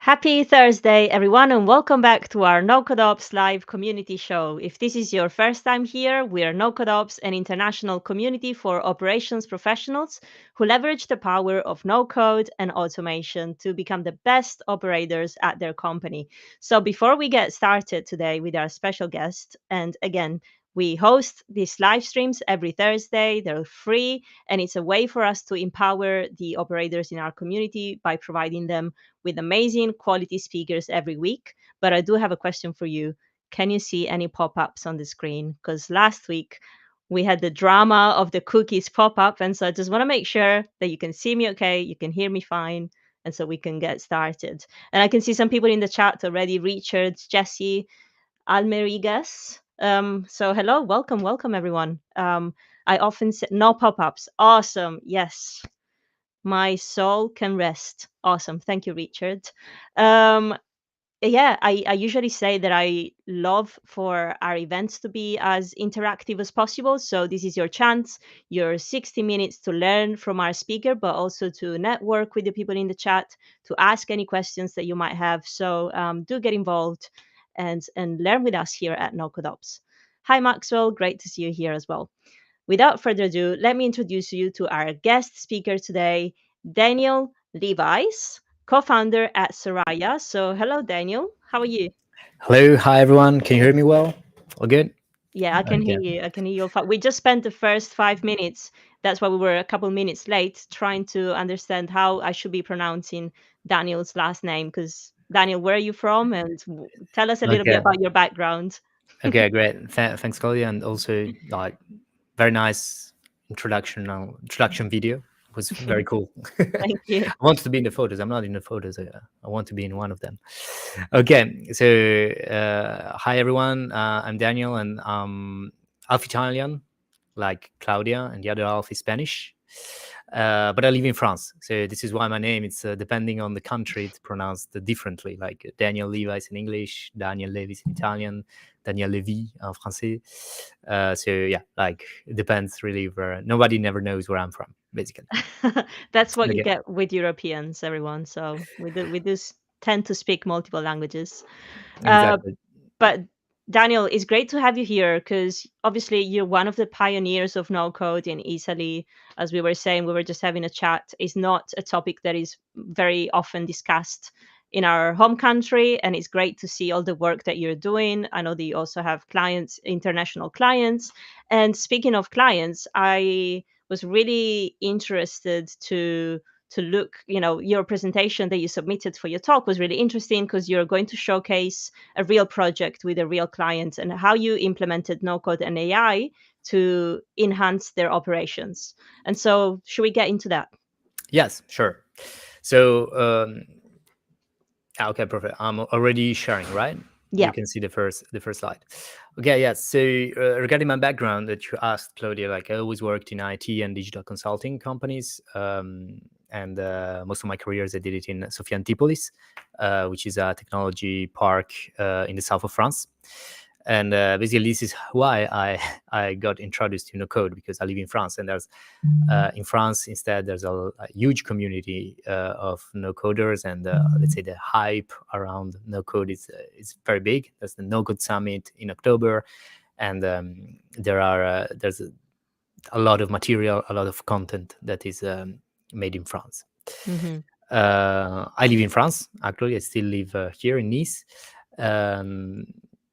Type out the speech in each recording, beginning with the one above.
Happy Thursday, everyone, and welcome back to our NoCodeOps Live Community Show. If this is your first time here, we are NoCodeOps, an international community for operations professionals who leverage the power of no-code and automation to become the best operators at their company. So before we get started today with our special guest, and again, we host these live streams every Thursday. They're free, and it's a way for us to empower the operators in our community by providing them with amazing quality speakers every week. But I do have a question for you. Can you see any pop ups on the screen? Because last week we had the drama of the cookies pop up. And so I just want to make sure that you can see me okay, you can hear me fine, and so we can get started. And I can see some people in the chat already: Richard, Jesse, Almerigas. So hello, welcome everyone. I often say no pop ups. Awesome. Yes, my soul can rest. Awesome. Thank you, Richard. Um, yeah, I usually say that I love for our events to be as interactive as possible. So this is your chance, your 60 minutes to learn from our speaker, but also to network with the people in the chat, to ask any questions that you might have. So do get involved and learn with us here at NoCodeOps. Hi, Maxwell. Great to see you here as well. Without further ado, let me introduce you to our guest speaker today, Daniel Levis, co-founder at Soraia. So hello, Daniel. How are you? Hello, hi everyone. Can you hear me well? All good? Yeah, I can Okay. hear you. I can hear you. We just spent the first 5 minutes. That's why we were a couple minutes late trying to understand how I should be pronouncing Daniel's last name. Because Daniel, where are you from? And tell us a little bit Okay. about your background. Okay, great. Thanks, Claudia, and also like very nice introduction video. It was very cool. I Thank you. want to be in the photos. I'm not in the photos. I want to be in one of them. Okay, so hi everyone. I'm Daniel, and half Italian, like Claudia, and the other half is Spanish. But I live in France, so this is why my name it's depending on the country, it's pronounced differently. Like Daniel Levis in English, Daniel Levis in Italian, Daniel Levy en français. So yeah, like it depends really where. Nobody never knows where I'm from, basically. That's what you Okay, get with Europeans, everyone. So tend to speak multiple languages. Uh, exactly. but Daniel, it's great to have you here because obviously you're one of the pioneers of no code in Italy. As we were saying, we were just having a chat. It's not a topic that is very often discussed in our home country, and it's great to see all the work that you're doing. I know that you also have clients, international clients. And speaking of clients, I was really interested to look, your presentation that you submitted for your talk was really interesting because you're going to showcase a real project with a real client and how you implemented no code and AI to enhance their operations. And so should we get into that? Yes, sure. So okay, perfect. I'm already sharing, right? You Yeah. can see the first slide. Okay, yes. So regarding my background that you asked, Claudia, like I always worked in IT and digital consulting companies, and most of my careers I did it in Sofia Antipolis, which is a technology park in the south of France. And basically, this is why I got introduced to no code, because I live in France, and there's in France instead there's a huge community of no coders, and let's say the hype around no code is very big. There's the no code summit in October, and there's a lot of material, a lot of content that is made in France. Hmm. I live in France, actually. I still live here in Nice. Um,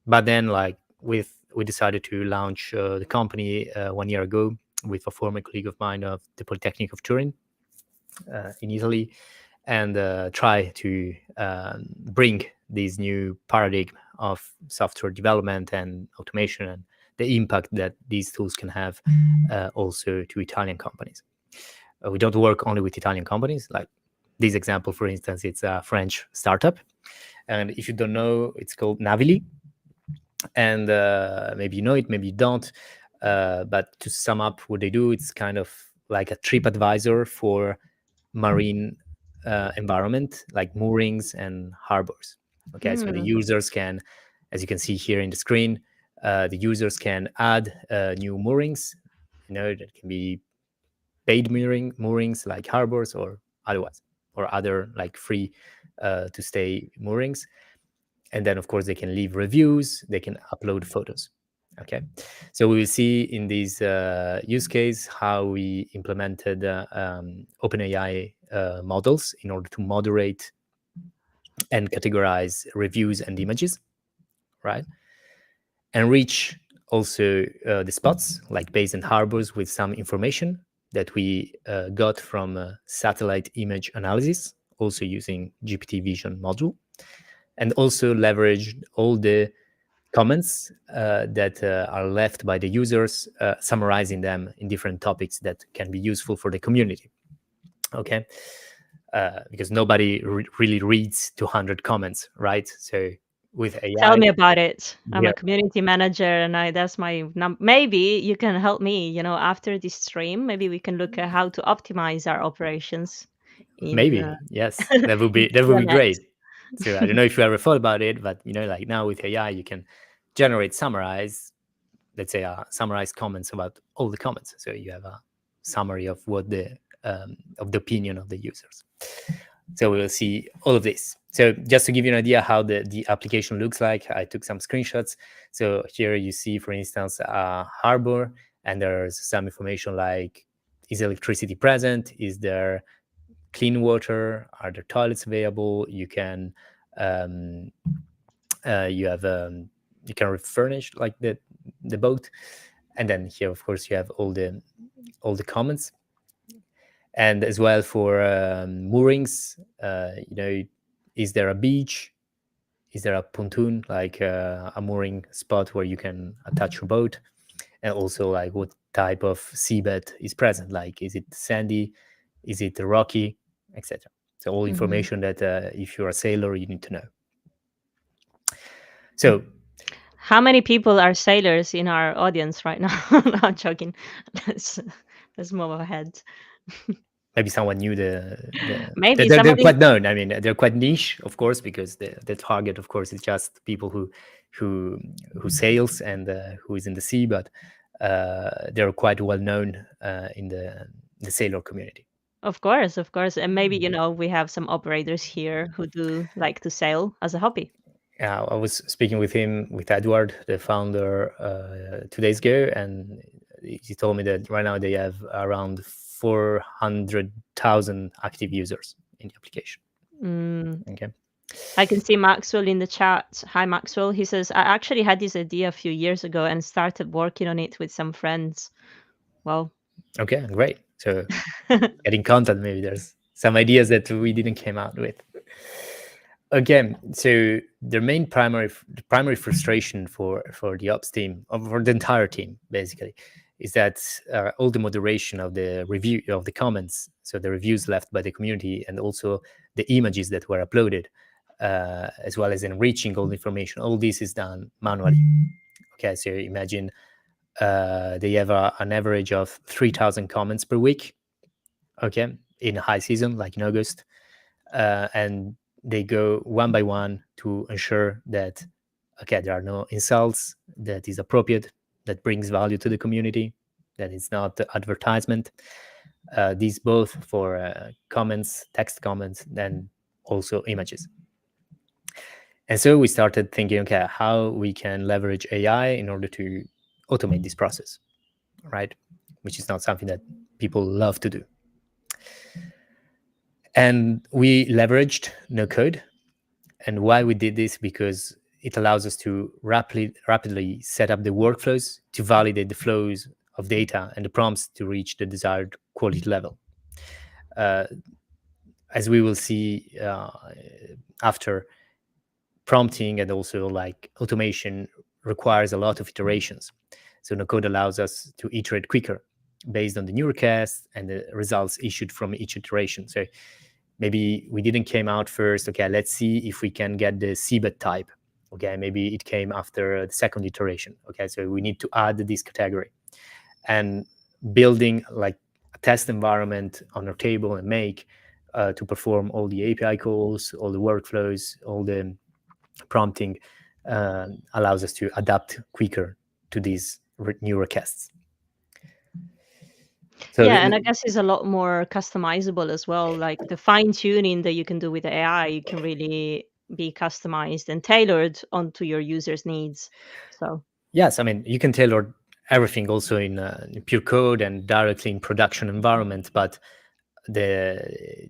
but then, like, we decided to launch the company 1 year ago with a former colleague of mine of the Polytechnic of Turin in Italy, and try to bring this new paradigm of software development and automation and the impact that these tools can have also to Italian companies. We don't work only with Italian companies. Like this example, for instance, it's a French startup. And if you don't know, it's called Navili. And maybe you know it, maybe you don't. But to sum up what they do, it's kind of like a trip advisor for marine environment, like moorings and harbors. Okay, so the Mm. users can, as you can see here in the screen, the users can add new moorings. That can be paid moorings like harbors or otherwise, or other like free to stay moorings. And then, of course, they can leave reviews, they can upload photos. Okay, so we will see in this use case how we implemented OpenAI models in order to moderate and categorize reviews and images, right? Enrich also the spots like bays and harbors with some information that we got from satellite image analysis, also using GPT Vision module, and also leverage all the comments that are left by the users, summarizing them in different topics that can be useful for the community. Okay, because nobody really reads 200 comments, right? So with AI, Tell me about it. I'm yeah, a community manager, and that's my maybe you can help me, after this stream, maybe we can look at how to optimize our operations in maybe yes, that would in be TMX. great. So I don't know if you ever thought about it, but like now with AI, you can generate summarize, let's say, summarize comments about all the comments. So you have a summary of what the opinion of the users. So we'll see all of this. So just to give you an idea how the application looks like, I took some screenshots. So here you see, for instance, a harbor, and there's some information like, is electricity present? Is there clean water? Are there toilets available? You can you can refurnish like the boat, and then here, of course, you have all the comments. And as well for moorings, is there a beach? Is there a pontoon, like a mooring spot where you can attach your boat? And also, like, what type of seabed is present? Like, is it sandy? Is it rocky, etc.? So all information that if you're a sailor, you need to know. So how many people are sailors in our audience right now? No, I'm joking. Let's move ahead. maybe someone knew Maybe they're somebody. quite known. I mean, they're quite niche, of course, because the target, of course, is just people who sails and who is in the sea, but they're quite well known in the sailor community. Of course, and maybe we have some operators here who do like to sail as a hobby. I was speaking with Edward, the founder, 2 days ago, and he told me that right now they have around 400,000 active users in the application. Okay. I can see Maxwell in the chat. Hi, Maxwell. He says, I actually had this idea a few years ago and started working on it with some friends. Well, okay, great. So get in contact. Maybe there's some ideas that we didn't came out with. Okay, so the main primary frustration for the ops team, or for the entire team, basically, is that all the moderation of the review of the comments, so the reviews left by the community, and also the images that were uploaded, as well as enriching all the information, all this is done manually. Okay, so imagine they have an average of 3,000 comments per week, okay, in high season, like in August, and they go one by one to ensure that, okay, there are no insults, that is appropriate, that brings value to the community, that it's not advertisement. These both for comments, text comments, and also images. And so we started thinking, okay, how we can leverage AI in order to automate this process, right? Which is not something that people love to do. And we leveraged NoCode. And why we did this? Because it allows us to rapidly set up the workflows to validate the flows of data and the prompts to reach the desired quality level. As we will see after, prompting and also like automation requires a lot of iterations. So NoCode allows us to iterate quicker based on the new requests and the results issued from each iteration. So maybe we didn't came out first, okay, let's see if we can get the seabed type. Okay, maybe it came after the second iteration. Okay, so we need to add this category. And building like a test environment on our table and make to perform all the API calls, all the workflows, all the prompting allows us to adapt quicker to these new requests. So Yeah, and I guess it's a lot more customizable as well. Like the fine tuning that you can do with the AI can really be customized and tailored onto your users' needs. So, yes, I mean, you can tailor everything also in pure code and directly in production environment, but the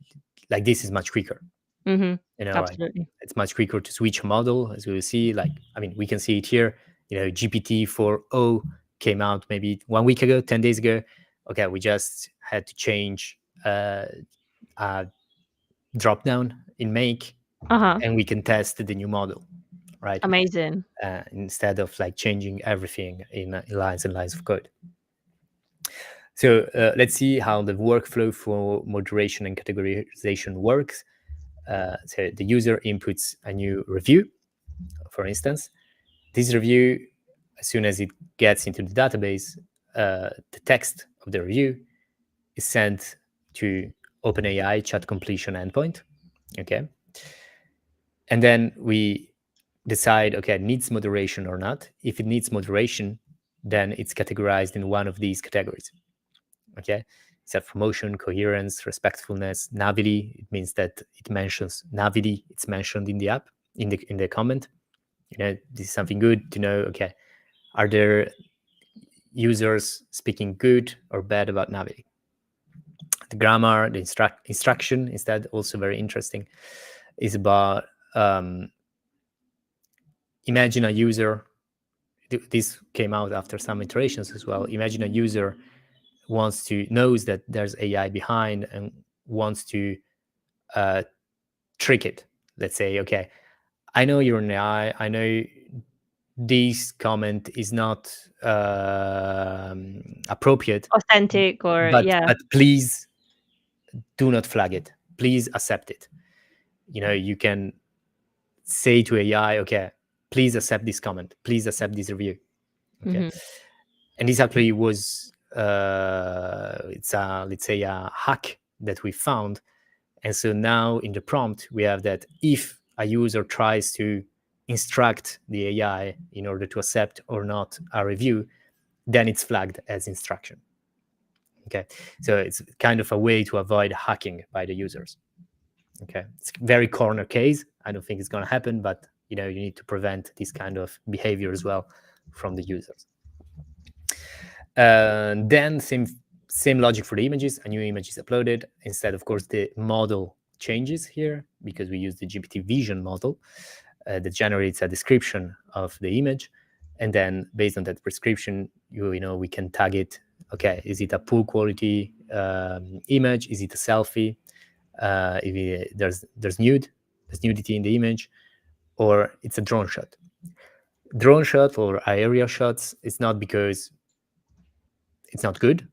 like this is much quicker. mhm, Like absolutely. it's much quicker to switch model, as we will see. Like, I mean, we can see it here. GPT 4.0 came out maybe 1 week ago, 10 days ago. Okay, we just had to change a drop down in make, Uh-huh. and we can test the new model, right? Amazing. Instead of like changing everything in lines and lines of code. So let's see how the workflow for moderation and categorization works. So the user inputs a new review, for instance. This review, as soon as it gets into the database, the text of the review is sent to OpenAI chat completion endpoint. Okay. And then we decide, okay, it needs moderation or not. If it needs moderation, then it's categorized in one of these categories. Okay. Self-promotion, coherence, respectfulness, navity. It means that it mentions navity. It's mentioned in the app, in the comment. This is something good to know. Okay, are there users speaking good or bad about navity? The grammar, the instruction, instead, also very interesting, is about imagine a user. This came out after some iterations as well. Imagine a user knows that there's AI behind and wants to trick it. Let's say, okay, I know you're an AI. I know this comment is not appropriate, Authentic or but yeah. please do not flag it. Please accept it. You can say to AI, okay, please accept this comment. Please accept this review. Okay. Mhm. And this actually was it's a, let's say, a hack that we found. And so now in the prompt we have that if a user tries to instruct the AI in order to accept or not a review, then it's flagged as instruction. Okay, so it's kind of a way to avoid hacking by the users. Okay, it's a very corner case. I don't think it's going to happen, but you need to prevent this kind of behavior as well from the users. Then same logic for the images. A new image is uploaded. Instead, of course, the model changes here because we use the GPT vision model that generates a description of the image, and then based on that prescription, we can tag it. Okay, is it a poor quality image? Is it a selfie? If there's nudity in the image, or it's a drone shot. Drone shot or aerial shots. It's not because it's not good.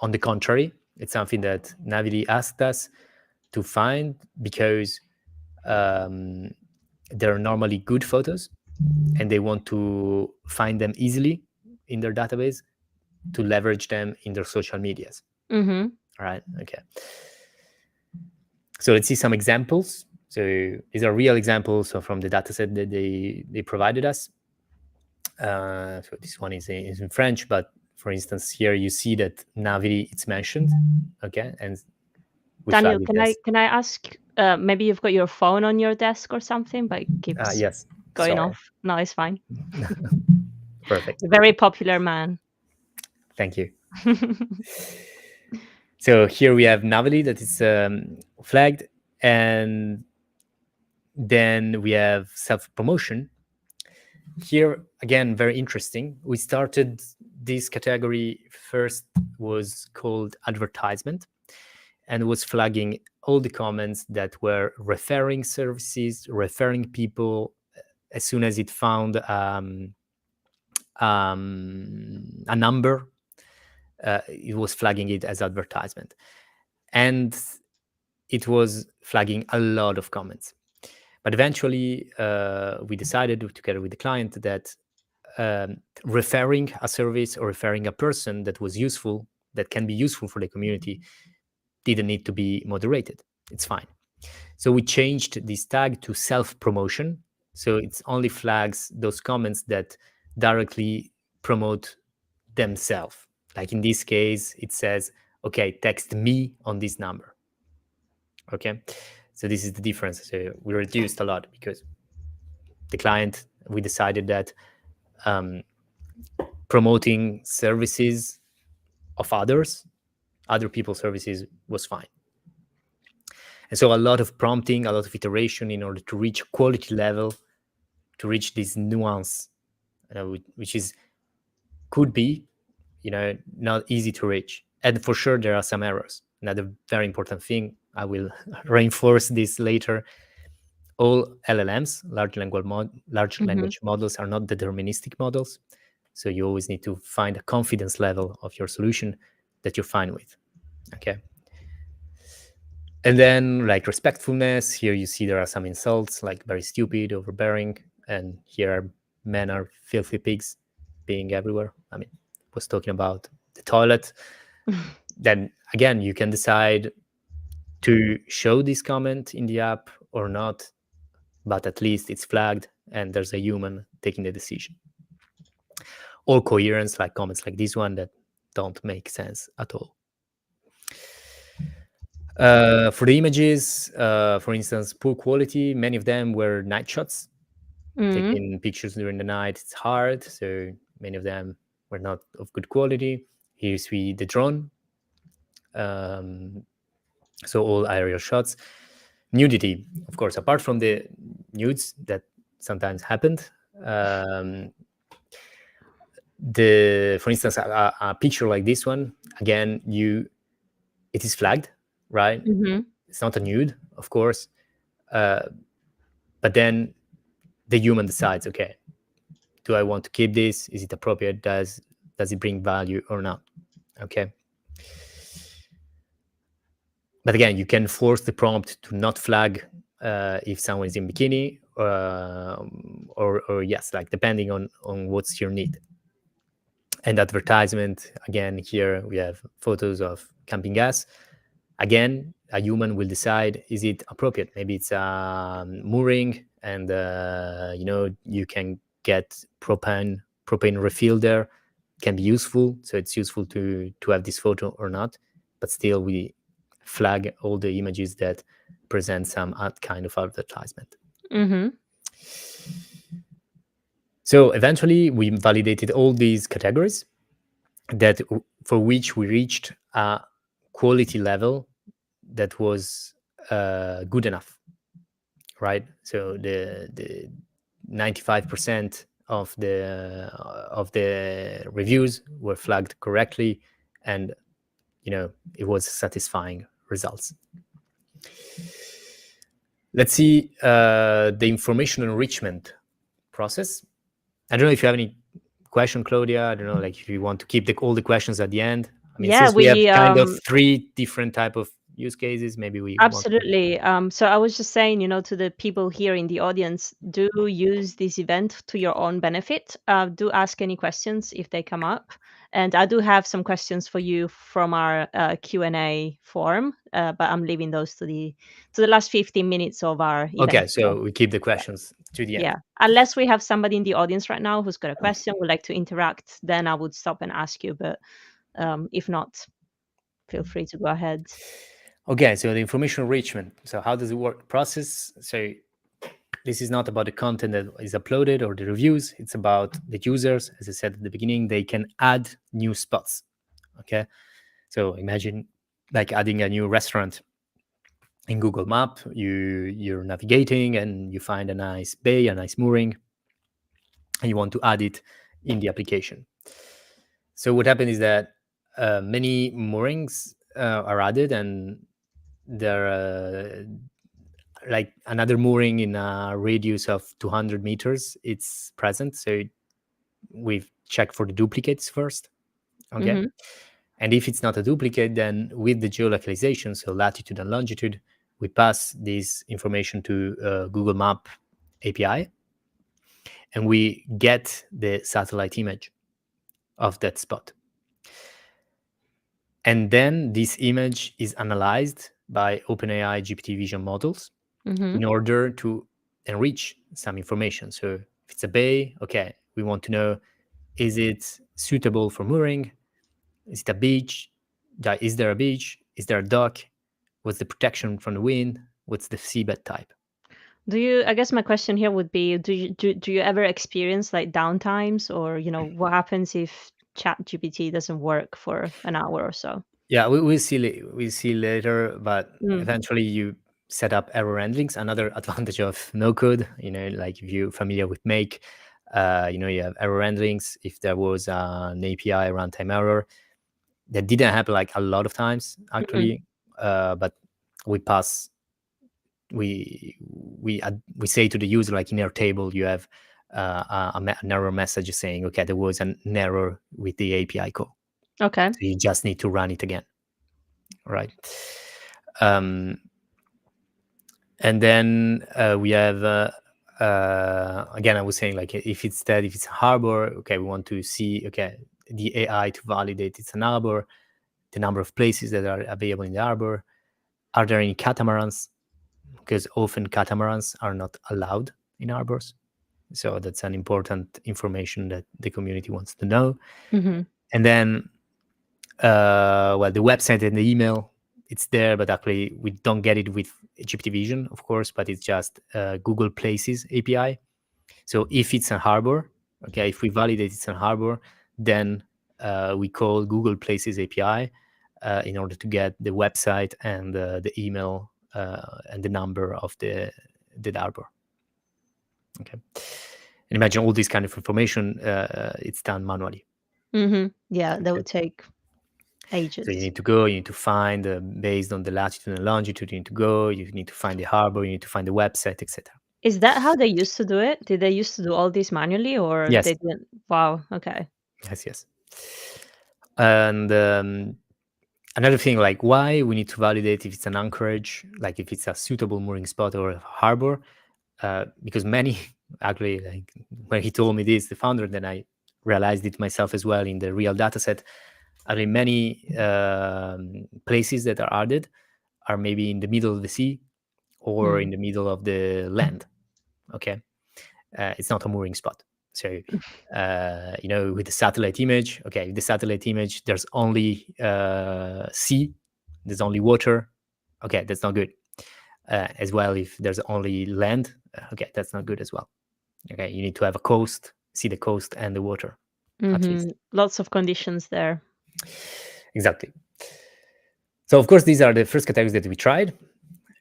On the contrary, it's something that Navidi asked us to find because they're normally good photos and they want to find them easily in their database to leverage them in their social medias. Mhm. All right. Okay. So let's see some examples. So these are real examples from the dataset that they provided us. So this one is in French, but for instance, here you see that Navidi it's mentioned. Okay, and we Daniel, flag it as can I ask, maybe you've got your phone on your desk or something, but it keeps yes. going Sorry. off. No, it's fine. Perfect. Very popular man. Thank you. So here we have Navidi that is flagged, and then we have self-promotion. Here again, very interesting. We started this category first was called advertisement, and was flagging all the comments that were referring services, referring people. As soon as it found a number, it was flagging it as advertisement. And it was flagging a lot of comments. But eventually, we decided together with the client that referring a service or referring a person that was useful, that can be useful for the community, didn't need to be moderated. It's fine. So we changed this tag to self-promotion. So it only flags those comments that directly promote themselves. Like in this case, it says, okay, text me on this number. Okay, so this is the difference. So we reduced a lot because the client, we decided that promoting services of other people's services was fine. And so a lot of prompting, a lot of iteration in order to reach quality level, to reach this nuance, which is could be, not easy to reach. And for sure, there are some errors. Another very important thing, I will reinforce this later. All LLMs, large Hmm. language models, are not deterministic models. So you always need to find a confidence level of your solution that you're fine with. Okay. And then, like, respectfulness, here you see there are some insults like very stupid, overbearing, and here are men are filthy pigs being everywhere. I mean, was talking about the toilet. Then again, you can decide to show this comment in the app or not, but at least it's flagged and there's a human taking the decision. Or coherence, like comments like this one that don't make sense at all. For the images, for instance, poor quality, many of them were night shots. Mm. Taking pictures during the night, it's hard. So many of them were not of good quality. Here you see the drone. So all aerial shots. Nudity, of course, apart from the nudes that sometimes happened. For instance, a picture like this one, again, it is flagged, right? Hmm. It's not a nude, of course, but then the human decides, okay, do I want to keep this? Is it appropriate? Does it bring value or not? Okay. But again, you can force the prompt to not flag if someone is in bikini, or yes, like depending on what's your need. And advertisement, again, here we have photos of camping gas. Again, a human will decide, is it appropriate? Maybe it's mooring, and you can get propane refill there. Can be useful, so it's useful to have this photo or not. But still, we flag all the images that present some kind of advertisement. Hmm. So eventually, we validated all these categories that for which we reached a quality level that was good enough, right? So the 95% of the reviews were flagged correctly, and it was satisfying results. Let's see the information enrichment process. I don't know if you have any question, Claudia. I don't know, like if you want to keep all the questions at the end. I mean, Yeah, since we have we kind of 3 different type of use cases, maybe we want to. absolutely. So I was just saying, to the people here in the audience, do use this event to your own benefit. Do ask any questions if they come up. And I do have some questions for you from our Q&A form, but I'm leaving those to the last 15 minutes of our event. Okay, so we keep the questions to the end. Yeah, unless we have somebody in the audience right now who's got a question, would like to interact, then I would stop and ask you. But if not, feel free to go ahead. Okay, so the information enrichment. So how does it work? Process. So this is not about the content that is uploaded or the reviews. It's about the users. As I said at the beginning, they can add new spots. Okay, so imagine like adding a new restaurant in Google Map. You're navigating and you find a nice bay, a nice mooring, and you want to add it in the application. So what happened is that many moorings are added, and there are like another mooring in a radius of 200 meters. It's present, so we've checked for the duplicates first. Okay. Hmm. And if it's not a duplicate, then with the geolocalization, so latitude and longitude, we pass this information to Google Map API, and we get the satellite image of that spot. And then this image is analyzed by OpenAI GPT vision models Hmm. in order to enrich some information. So if it's a bay, okay, we want to know, is it suitable for mooring? Is it a beach? Is there a beach? Is there a dock? What's the protection from the wind? What's the seabed type? I guess my question here would be, do you ever experience like downtimes, or what happens if ChatGPT doesn't work for an hour or so? Yeah, we see later, but Mm. eventually you set up error handlings. Another advantage of no code, like if you're familiar with Make, you have error handlings. If there was an API runtime error, that didn't happen like a lot of times Mhm. actually, but we pass we say to the user, like in our table, you have an error message saying, okay, there was an error with the API call, Okay. so you just need to run it again, right? Um, and then we have again, I was saying, like, if it's a harbor, okay, we want to see, okay, the AI to validate it's an harbor, the number of places that are available in the harbor. Are there any catamarans? Because often catamarans are not allowed in harbors. So that's an important information that the community wants to know. Mhm. And then, well, the website and the email, it's there, but actually we don't get it with GPT Vision, of course, but it's just Google Places API. So if it's a harbor, okay, if we validate it's a harbor, then we call Google Places API in order to get the website and the email and the number of the harbor. Okay, and imagine all this kind of information. It's done manually. Mhm. Yeah, that Okay, would take so you ages. need to go. You need to find based on the latitude and longitude. You need to go. You need to find the harbor. You need to find the website, etc. Is that how they used to do it? Did they used to do all this manually, or Yes, they didn't? Wow. Okay. yes, yes. And another thing, like why we need to validate if it's an anchorage, like if it's a suitable mooring spot or a harbor, because many actually, like when he told me this, the founder, then I realized it myself as well in the real data set. I mean, many places that are added are maybe in the middle of the sea or in Mm. the middle of the land. Okay, it's not a mooring spot. So, with the satellite image, okay, the satellite image, there's only sea, there's only water. Okay, that's not good. As well, if there's only land, okay, that's not good as well. Okay, you need to have a coast, see the coast and the water, at least. Mhm. Lots of conditions there. Exactly. So, of course, these are the first categories that we tried.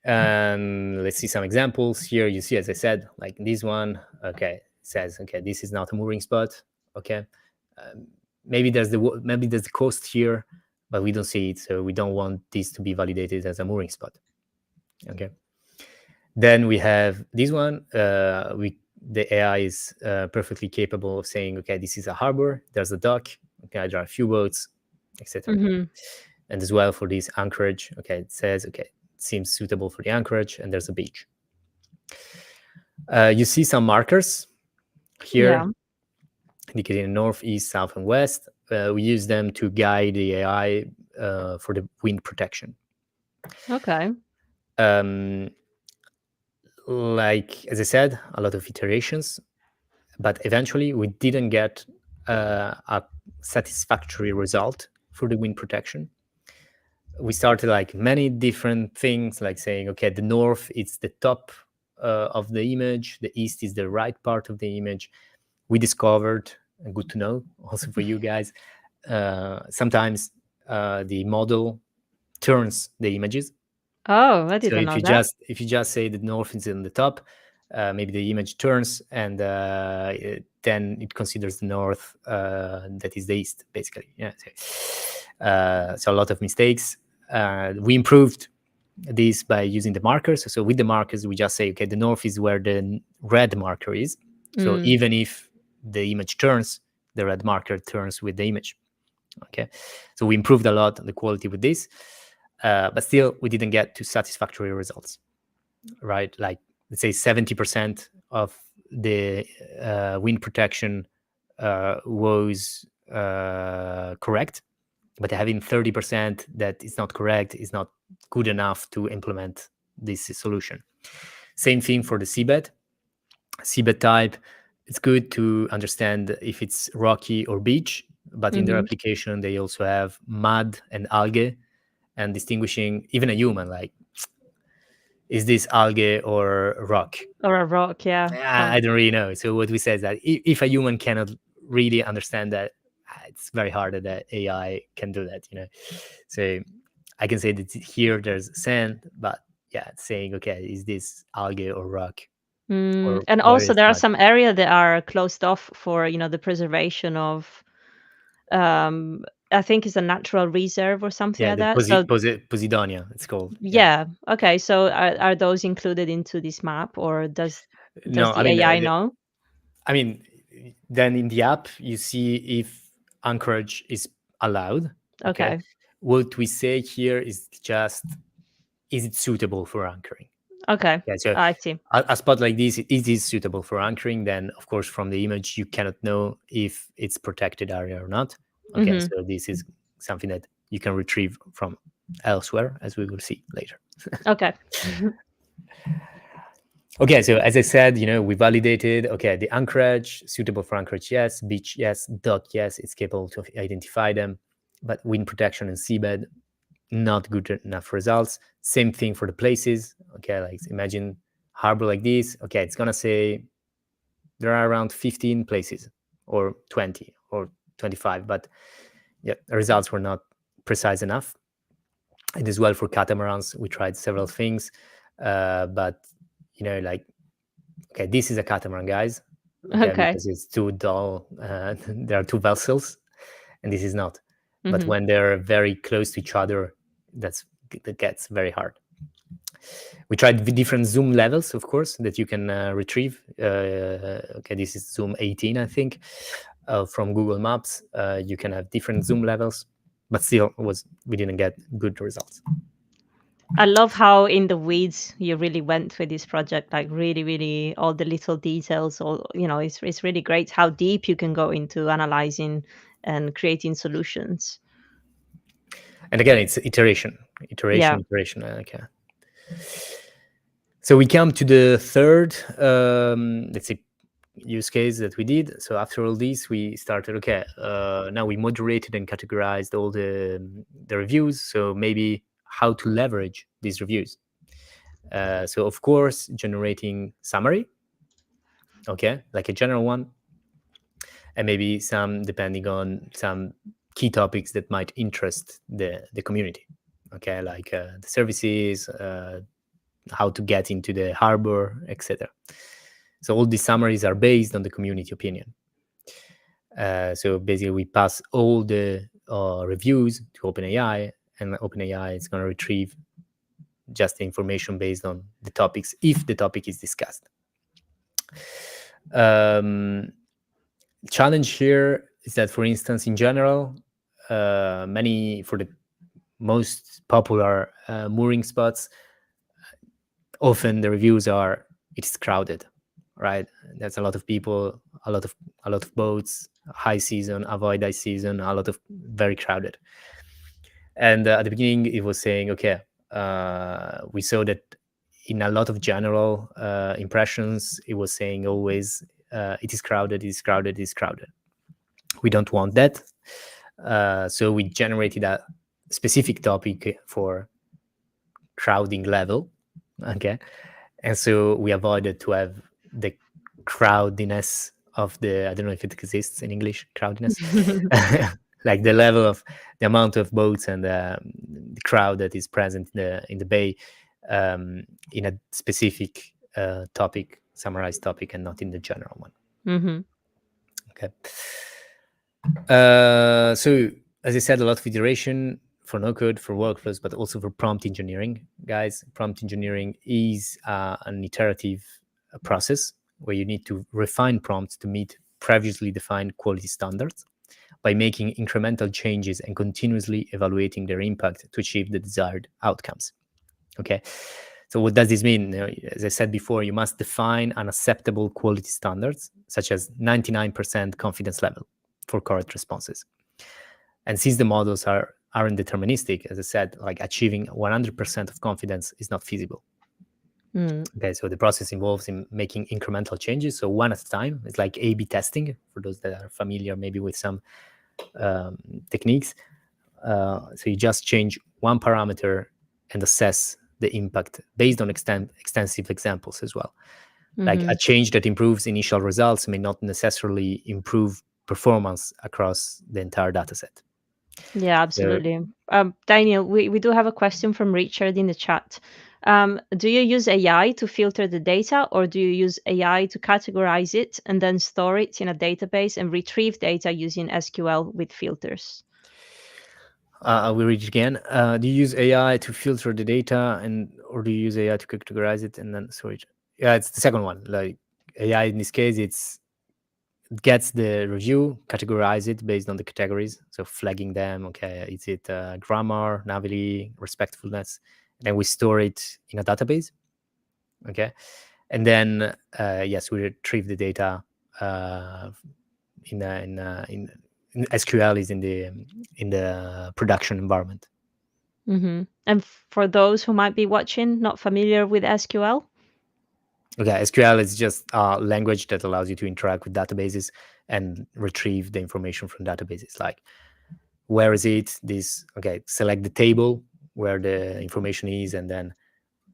And let's see some examples here. You see, as I said, like this one, okay, says, okay, this is not a mooring spot. Okay, maybe there's the coast here, but we don't see it, so we don't want this to be validated as a mooring spot. Okay, then we have this one. The AI is perfectly capable of saying, okay, this is a harbor, there's a dock, okay, there are a few boats, etc. Mhm. And as well for this anchorage, okay, it says, okay, it seems suitable for the anchorage, and there's a beach. You see some markers Yeah. here indicating north, east, south, and west. We use them to guide the AI for the wind protection. Okay. Um, like, as I said, a lot of iterations, but eventually we didn't get a satisfactory result for the wind protection. We started like many different things, like saying, okay, the north, it's the top of the image, the east is the right part of the image. We discovered, and good to know also for you guys, sometimes the model turns the images. Oh, I So didn't know that. if you just say the north is in the top, maybe the image turns, and then it considers the north that is the east, basically. Yeah. So a lot of mistakes. We improved this by using the markers. So with the markers, we just say, okay, the north is where the red marker is. So Mm. even if the image turns, the red marker turns with the image. Okay, so we improved a lot on the quality with this, but still we didn't get to satisfactory results, right? Like, let's say 70% of the wind protection was correct, but having 30% that is not correct is not good enough to implement this solution. Same thing for the seabed type. It's good to understand if it's rocky or beach, but in their application they also have mud and algae, and distinguishing even a human, like, is this algae or rock? Or a rock, yeah. I don't really know. So what we say is that if a human cannot really understand that, it's very hard that AI can do that, So I can say that here there's sand, but yeah, it's saying, okay, is this algae or rock, or And where also is there are mud? some area that are closed off for, the preservation of, um, I think it's a natural reserve or something Yeah, like the that. So Posidonia, it's called. Yeah. yeah, okay. So are those included into this map, or does No, I the mean, AI know? I mean, then in the app you see if anchorage is allowed. Okay. Okay. What we say here is just, is it suitable for anchoring? Okay. Yeah. So I see. a spot like this, it is suitable for anchoring. Then of course from the image you cannot know if it's protected area or not. Okay. Mhm. So this is something that you can retrieve from elsewhere, as we will see later. Okay. Okay, so as I said, we validated, okay, the anchorage, suitable for anchorage, yes, beach, yes, dock, yes, it's capable to identify them, but wind protection and seabed, not good enough results. Same thing for the places. Okay, like imagine harbor like this. Okay, it's gonna say there are around 15 places, or 20 or 25, but yeah, the results were not precise enough. And as well for catamarans, we tried several things, but like, okay, this is a catamaran, guys. Okay, Okay. because it's too dull. There are two vessels, and this is not. But Mhm. when they're very close to each other, that gets very hard. We tried the different zoom levels, of course, that you can retrieve. Okay, this is zoom 18, I think, from Google Maps. You can have different zoom levels, but still, we didn't get good results. I love how in the weeds you really went with this project, like really, really all the little details. All it's really great how deep you can go into analyzing and creating solutions. And again, it's iteration, Yeah. iteration, iteration. Okay. So we come to the third, let's say, use case that we did. So after all this, we started, okay, now we moderated and categorized all the reviews. So maybe how to leverage these reviews. So of course, generating summary, okay, like a general one, and maybe some, depending on some key topics that might interest the community, okay, like the services, how to get into the harbor, etc. So all these summaries are based on the community opinion. So basically, we pass all the reviews to OpenAI, and OpenAI is going to retrieve just the information based on the topics, if the topic is discussed. Challenge here is that, for instance, in general, for the most popular mooring spots, often the reviews are, it is crowded, right? There's a lot of people, a lot of boats, high season, avoid high season, a lot of very crowded. And at the beginning it was saying, okay, we saw that in a lot of general impressions it was saying always, it is crowded, it is crowded, it is crowded. We don't want that. So we generated a specific topic for crowding level. Okay. And so we avoided to have the crowdiness of the, I don't know if it exists in English, crowdiness, like the level of the amount of boats and the crowd that is present in the bay, in a specific topic, summarized topic, and not in the general one. Hmm. Okay. So as I said, a lot of iteration for no code, for workflows, but also for prompt engineering. Guys, prompt engineering is an iterative process where you need to refine prompts to meet previously defined quality standards by making incremental changes and continuously evaluating their impact to achieve the desired outcomes. Okay. So what does this mean? As I said before, you must define an acceptable quality standards, such as 99% confidence level for correct responses. And since the models aren't deterministic, as I said, like achieving 100% of confidence is not feasible. Okay, so the process involves in making incremental changes. So one at a time. It's like A/B testing, for those that are familiar maybe with some techniques. So you just change one parameter and assess the impact based on extensive examples as well. Like a change that improves initial results may not necessarily improve performance across the entire data set. Yeah, So absolutely. Daniel, we do have a question from Richard in the chat. Do you use AI to filter the data, or do you use AI to categorize it and then store it in a database and retrieve data using SQL with filters? I will read it again. Do you use AI to filter the data, or do you use AI to categorize it and then store it? Yeah, it's the second one. Like AI in this case, it gets the review, categorize it based on the categories, so flagging them. Okay, is it grammar, navigability, respectfulness? And then we store it in a database. Okay, and then yes, we retrieve the data in SQL is in the production environment. And for those who might be watching, not familiar with SQL, Okay, SQL is just a language that allows you to interact with databases and retrieve the information from databases. Like, where is it? Select the table where the information is, and then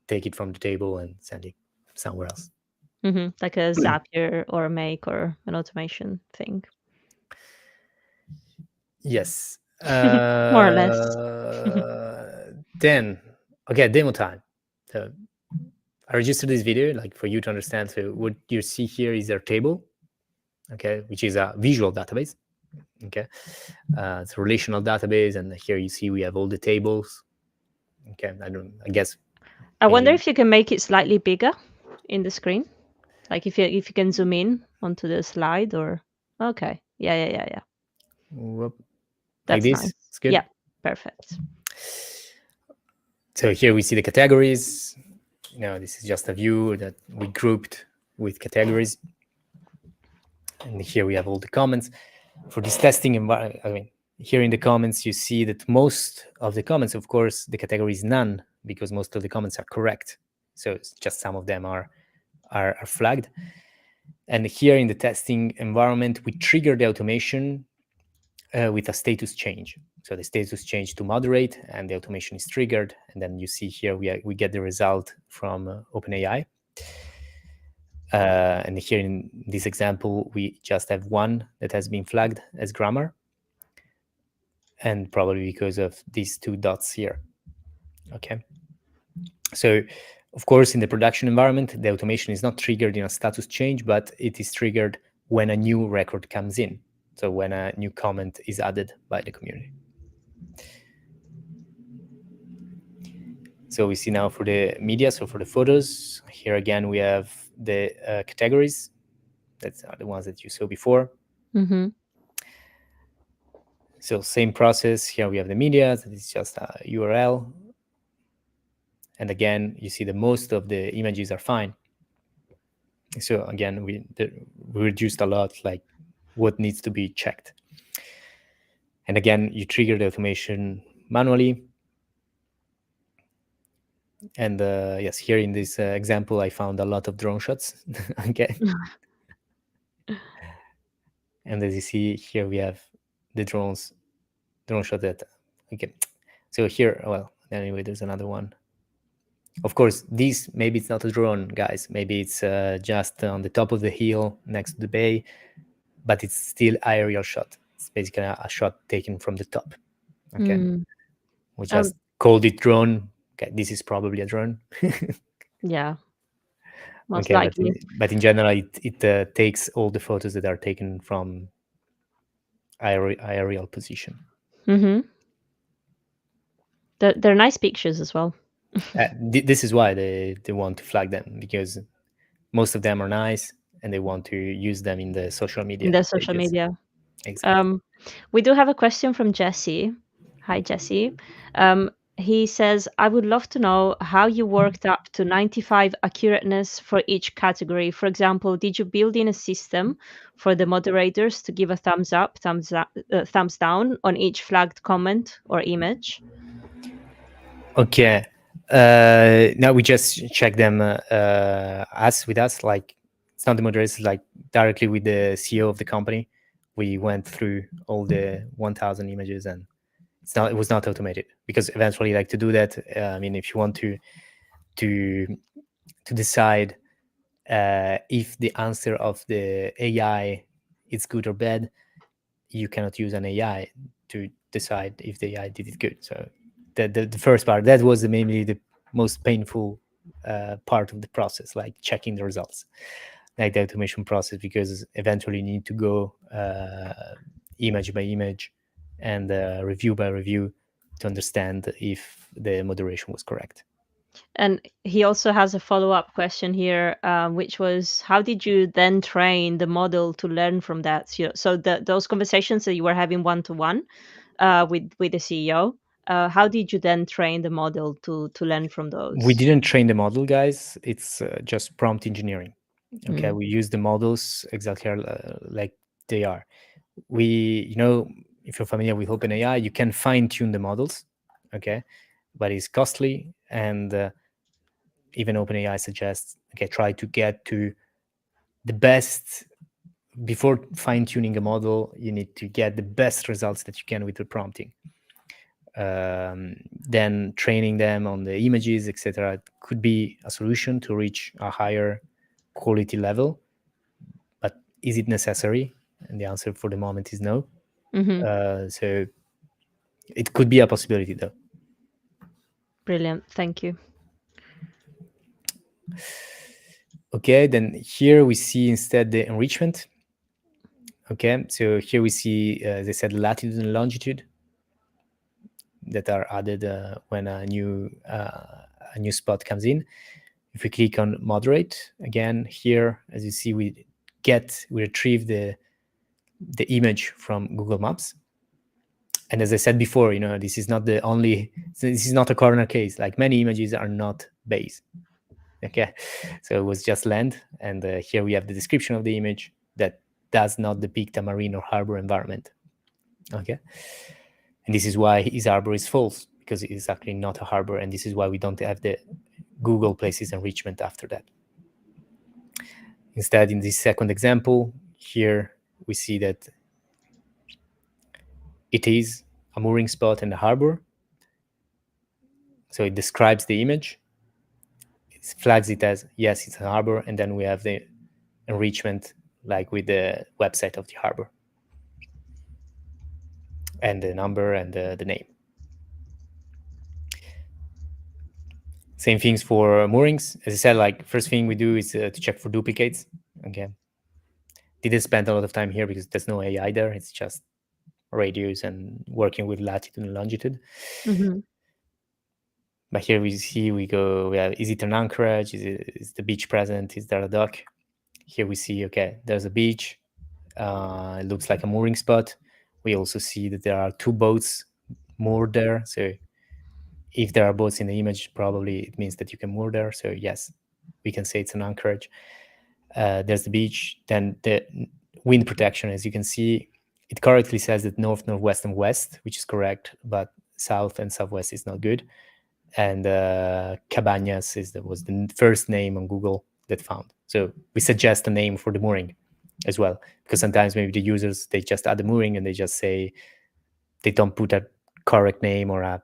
take it from the table and send it somewhere else. like a Zapier or a Make or an automation thing. Yes. More or less. Then, okay, demo time. So I registered this video like for you to understand. So what you see here is our table, okay, which is a visual database. Okay, it's a relational database, and here you see we have all the tables. Okay, I guess. I wonder Maybe. if you can make it slightly bigger in the screen. Like if you can zoom in onto the slide or okay. Yeah. Whoop. Like That's this. nice. It's good. Yeah, perfect. So here we see the categories. This is just a view that we grouped with categories. And here we have all the comments. For this testing environment, I mean, here in the comments, you see that most of the comments, of course, the category is none, because most of the comments are correct. So it's just some of them are flagged. And here in the testing environment, we trigger the automation with a status change. So the status change to moderate, and the automation is triggered. And then you see here we get the result from OpenAI. And here in this example, we just have one that has been flagged as grammar, and probably because of these two dots here. Okay. So, of course, in the production environment, the automation is not triggered in a status change, but it is triggered when a new record comes in. So when a new comment is added by the community. So we see now for the media, so for the photos, here again, we have the categories. That's the ones that you saw before. So same process. Here we have the media. It's just a URL. And again, you see that most of the images are fine. So again, we reduced a lot, like what needs to be checked. And again, you trigger the automation manually. And yes, here in this example, I found a lot of drone shots. Okay. And as you see here, we have the drone shot that. Okay. So here, well, anyway, there's another one. Of course, this maybe it's not a drone, guys. Maybe it's just on the top of the hill next to the bay, but it's still aerial shot. It's basically a shot taken from the top. Okay, we just called it drone. Okay, this is probably a drone. Yeah, most okay, likely. but in general, it takes all the photos that are taken from aerial position. They're nice pictures as well. This is why they want to flag them, because most of them are nice and they want to use them in the social media. In the social pages. media. Exactly. We do have a question from Jesse. Hi, Jesse. He says, I would love to know how you worked up to 95 accurateness for each category. For example, did you build in a system for the moderators to give a thumbs up, thumbs down on each flagged comment or image? Okay. Now we just check them with us. Like, it's not the moderators, like directly with the CEO of the company. we went through all the 1,000 images, and it was not automated, because eventually, like, to do that, I mean, if you want to decide if the answer of the AI is good or bad, you cannot use an AI to decide if the AI did it good. So the first part, that was mainly the most painful part of the process, like checking the results, like the automation process, because eventually you need to go image by image and review by review to understand if the moderation was correct. And he also has a follow-up question here, which was, how did you then train the model to learn from that? So those conversations that you were having one-to-one with the CEO, how did you then train the model to learn from We those? didn't train the model, guys. It's just prompt engineering. Okay, Mm. we use the models exactly like they are. We, you know, if you're familiar with OpenAI, you can fine tune the models. Okay, but it's costly, and even OpenAI suggests, okay, try to get to the best. Before fine tuning a model, you need to get the best results that you can with the prompting. Then training them on the images, etc., could be a solution to reach a higher quality level. But is it necessary? And the answer for the moment is no. Hmm. So it could be a possibility, though. Brilliant. Thank you. Okay, then here we see instead the enrichment. Okay, so here we see, as I said, latitude and longitude that are added when a new spot comes in. If we click on moderate again here, as you see, we retrieve the image from Google Maps. And as I said before, you know, this is not a corner case. Like, many images are not base. Okay, so it was just land, and here we have the description of the image that does not depict a marine or harbor environment. Okay, and this is why his harbor is false, because it is actually not a harbor, and this is why we don't have the Google Places enrichment after that. Instead, in this second example, here we see that it is a mooring spot and a harbor. So it describes the image, it flags it as, yes, it's a harbor, and then we have the enrichment, like with the website of the harbor and the number and the name. Same things for moorings. As I said, like, first thing we do is to check for duplicates. Okay, didn't spend a lot of time here because there's no AI there. It's just radius and working with latitude and longitude. Hmm. But here we see, we have, is it an anchorage? Is the beach present? Is there a dock? Here we see, okay, there's a beach. It looks like a mooring spot. We also see that there are 2 boats moored there. So if there are boats in the image, probably it means that you can moor there. So yes, we can say it's an anchorage. There's the beach. Then the wind protection, as you can see, it correctly says that north, northwest, and west, which is correct, but south and southwest is not good. And Cabañas was the first name on Google that found. So we suggest a name for the mooring as well, because sometimes maybe the users, they just add the mooring and they just say, they don't put a correct name or a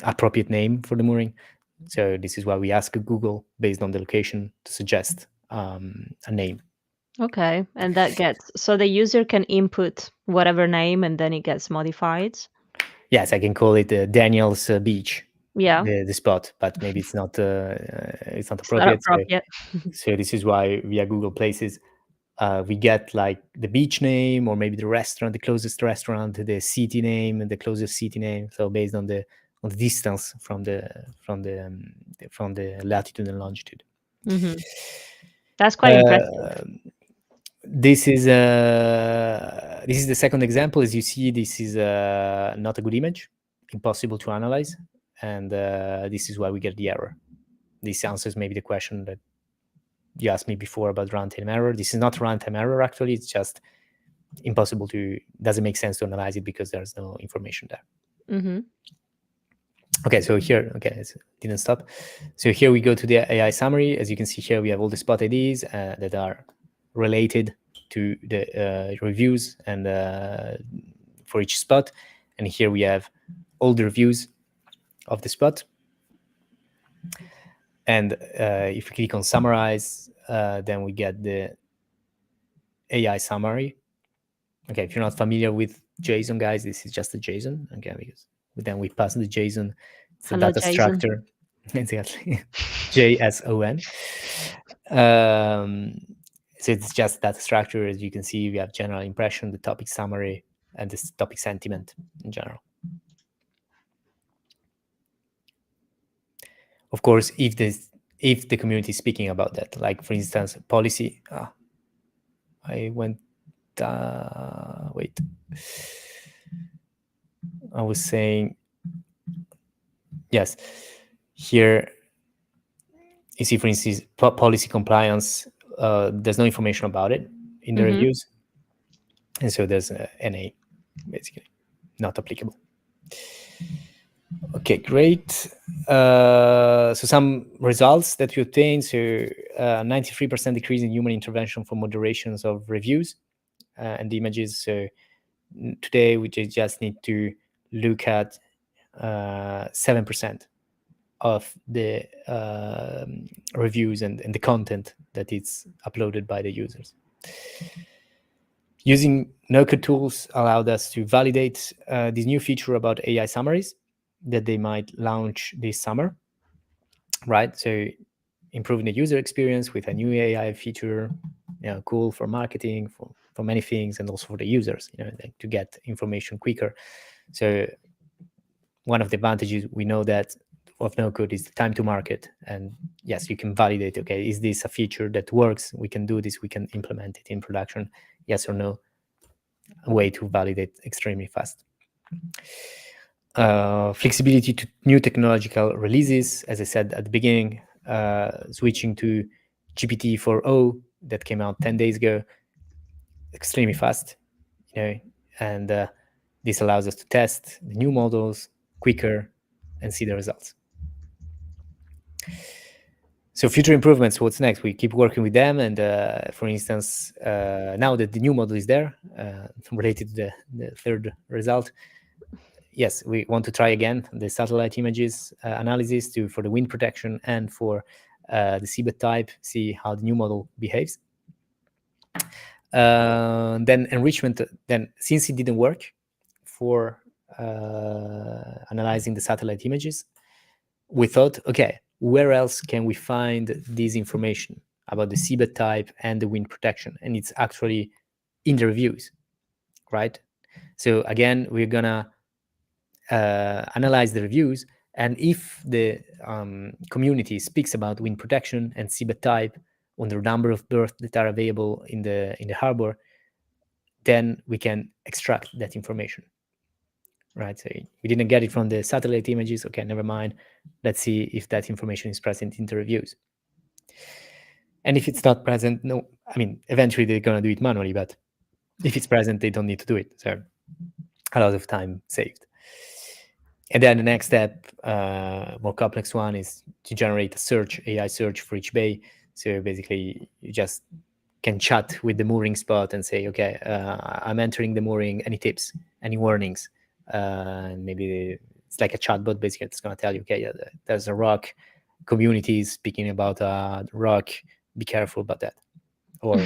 appropriate name for the mooring. So this is why we ask Google, based on the location, to suggest a name. Okay. And so the user can input whatever name and then it gets modified. Yes, I can call it Daniel's Beach, Yeah. the spot, but maybe it's not It's not appropriate. appropriate. So this is why via Google Places, we get like the beach name, or maybe the restaurant, the closest restaurant, the city name, and the closest city name. So based on the distance from the latitude and longitude. Hmm. That's quite impressive. Uh, this is the second example. As you see, this is not a good image, impossible to analyze, and this is why we get the error. This answers maybe the question that you asked me before about runtime error. This is not runtime error, actually. It's just impossible doesn't make sense to analyze it because there's no information there. Hmm. Okay, so here, it didn't stop. So here we go to the AI summary. As you can see here, we have all the spot IDs that are related to the reviews and for each spot. And here we have all the reviews of the spot. And if we click on summarize, then we get the AI summary. Okay, if you're not familiar with JSON, guys, this is just a JSON. Okay, because then we pass the JSON. It's a Hello, data Jason. structure. Exactly. JSON. So it's just data structure. As you can see, we have general impression, the topic summary, and this topic sentiment in general. Of course, if the community is speaking about that, like for instance, policy. I went. Wait. I was saying. Yes. Here, you see, for instance, policy compliance. There's no information about it in the reviews, and so there's NA, basically not applicable. Okay, great. So some results that we obtained. So 93% decrease in human intervention for moderations of reviews and the images. So today we just need to look at 7% of the reviews and the content that is uploaded by the users. Using NoCode tools allowed us to validate this new feature about AI summaries that they might launch this summer, right? So improving the user experience with a new AI feature, cool for marketing, for many things, and also for the users, like to get information quicker. So one of the advantages we know that of NoCode is the time to market. And yes, you can validate, okay, is this a feature that works? We can do this, we can implement it in production, yes or no. A way to validate extremely fast. Flexibility to new technological releases, as I said at the beginning, switching to GPT-4o that came out 10 days ago, extremely fast, and this allows us to test the new models quicker and see the results. So future improvements, what's next? We keep working with them, and for instance, now that the new model is there, related to the third result, yes, we want to try again the satellite images analysis for the wind protection and for the seabed type, see how the new model behaves. Then enrichment, then since it didn't work for analyzing the satellite images, we thought, okay, where else can we find this information about the seabed type and the wind protection? And it's actually in the reviews, right? So again, we're gonna analyze the reviews, and if the community speaks about wind protection and seabed type on the number of berths that are available in the harbor, then we can extract that information, right? So we didn't get it from the satellite images. Okay, never mind. Let's see if that information is present in the reviews. And if it's not present, no, I mean, eventually they're going to do it manually, but if it's present, they don't need to do it. So a lot of time saved. And then the next step, more complex one, is to generate a search, AI search for each bay. So basically, you just can chat with the mooring spot and say, okay, I'm entering the mooring. Any tips? Any warnings? Maybe it's like a chatbot. Basically, it's going to tell you, okay, yeah, there's a rock. Community speaking about a rock. Be careful about that. Or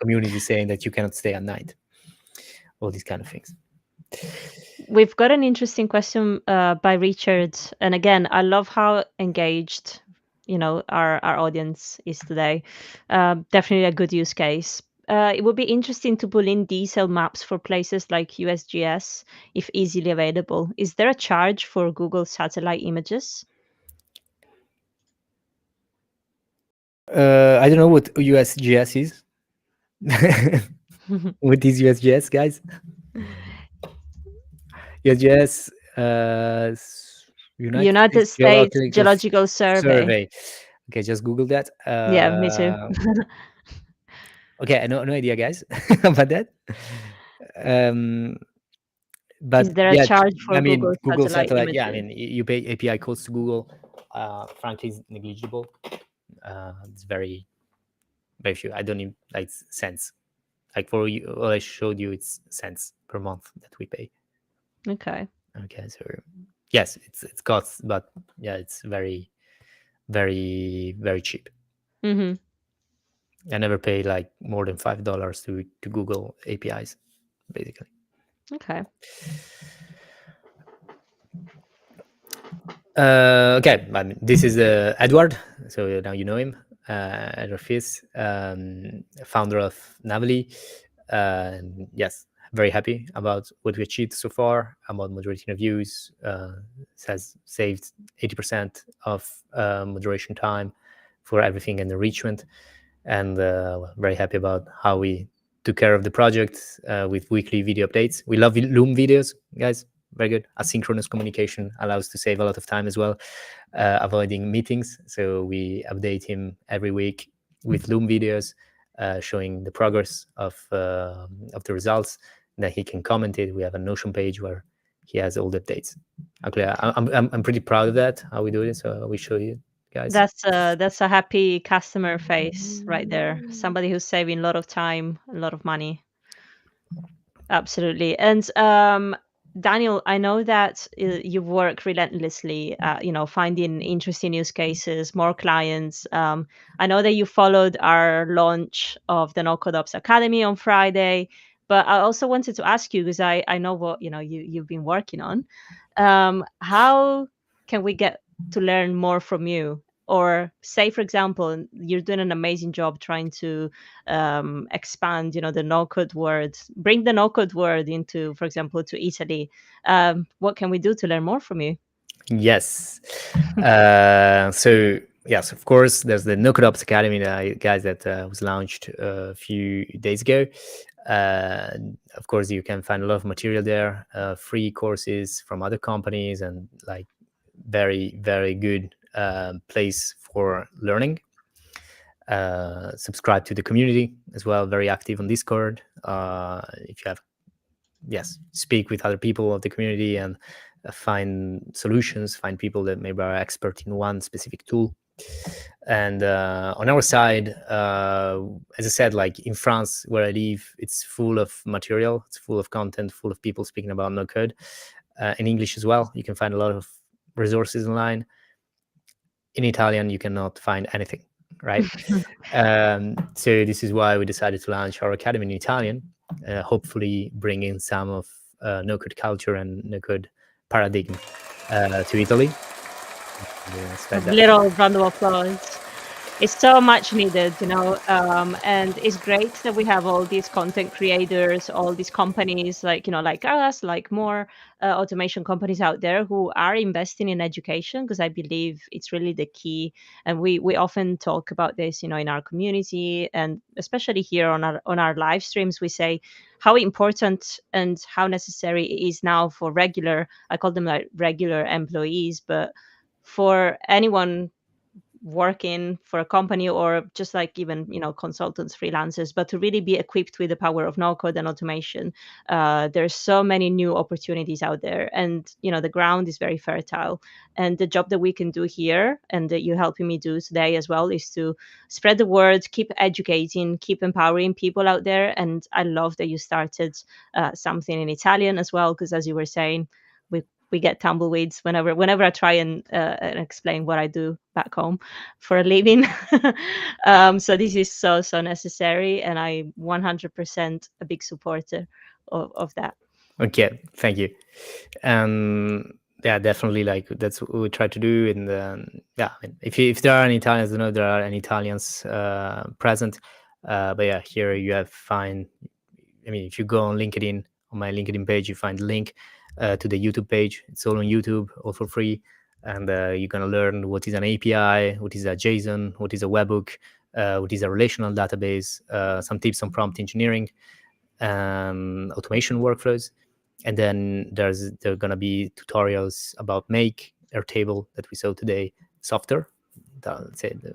community saying that you cannot stay at night. All these kind of things. We've got an interesting question by Richard, and again, I love how engaged our audience is today. Definitely a good use case. It would be interesting to pull in diesel maps for places like USGS if easily available. Is there a charge for Google satellite images? I don't know what USGS is. What is USGS, guys? USGS, United States Geological Survey. Okay, just Google that. Yeah, me too. Okay, no idea, guys, about that. But is there a charge for I mean, Google satellite yeah, I images? mean, you pay API calls to Google. Frankly, it's negligible. It's very few. I don't need like cents. Like for you, what I showed you, it's cents per month that we pay. Okay. Okay, so yes, it's costs, but yeah, it's very, very cheap. Mm-hmm. I never pay like more than $5 to Google APIs, basically. Okay. Okay, I mean, this is Edward, so now you know him. Edward Fis, founder of Navily. Yes, very happy about what we achieved so far, about moderating reviews. It has saved 80% of moderation time for everything and enrichment, and very happy about how we took care of the project with weekly video updates. We love Loom videos, guys. Very good. Asynchronous communication allows to save a lot of time as well, avoiding meetings. So we update him every week with Loom videos, showing the progress of the results. And then he can comment it. We have a Notion page where he has all the updates. Actually, I'm pretty proud of that, how we do it. So we show you guys. That's a happy customer face right there. Somebody who's saving a lot of time, a lot of money. Absolutely. And Daniel, I know that you work relentlessly, finding interesting use cases, more clients. I know that you followed our launch of the NoCodeOps Academy on Friday, but I also wanted to ask you because I know what you've been working on. How can we get to learn more from you? Or say, for example, you're doing an amazing job trying to expand the no code word, bring the no code word into, for example, to Italy. What can we do to learn more from you? Yes. So yes, of course, there's the NoCodeOps Academy, guys, that was launched a few days ago. Of course, you can find a lot of material there, free courses from other companies, and like very, very good place for learning. Subscribe to the community as well, very active on Discord. If you have, yes, speak with other people of the community and find solutions, find people that maybe are expert in one specific tool. And on our side, as I said, like in France where I live, it's full of material, it's full of content, full of people speaking about no code. In English as well, you can find a lot of resources online. In Italian, you cannot find anything, right? So this is why we decided to launch our academy in Italian, hopefully bringing some of no-code culture and no-code paradigm to Italy. A Expect that. little round of applause. It's so much needed, and it's great that we have all these content creators, all these companies like us, like more automation companies out there who are investing in education, because I believe it's really the key. And we often talk about this, in our community, and especially here on our live streams, we say how important and how necessary it is now for regular, I call them like regular employees, but for anyone working for a company, or just like even consultants, freelancers, but to really be equipped with the power of no code and automation. There's so many new opportunities out there, and the ground is very fertile. And the job that we can do here, and that you're helping me do today as well, is to spread the word, keep educating, keep empowering people out there. And I love that you started something in Italian as well, because as you were saying, we get tumbleweeds whenever I try and explain what I do back home for a living. So this is so necessary, and I 100% a big supporter of that. Okay, thank you. Yeah, definitely. Like that's what we try to do. And yeah, I mean, if there are any Italians, I don't know if there are any Italians present. But yeah, here you have find. I mean, if you go on LinkedIn, on my LinkedIn page, you find the link to the YouTube page. It's all on YouTube, all for free. And you're gonna learn what is an API, what is a JSON, what is a webhook, what is a relational database, some tips on prompt engineering, automation workflows. And then there are going to be tutorials about Make, Airtable that we saw today, software, let's say the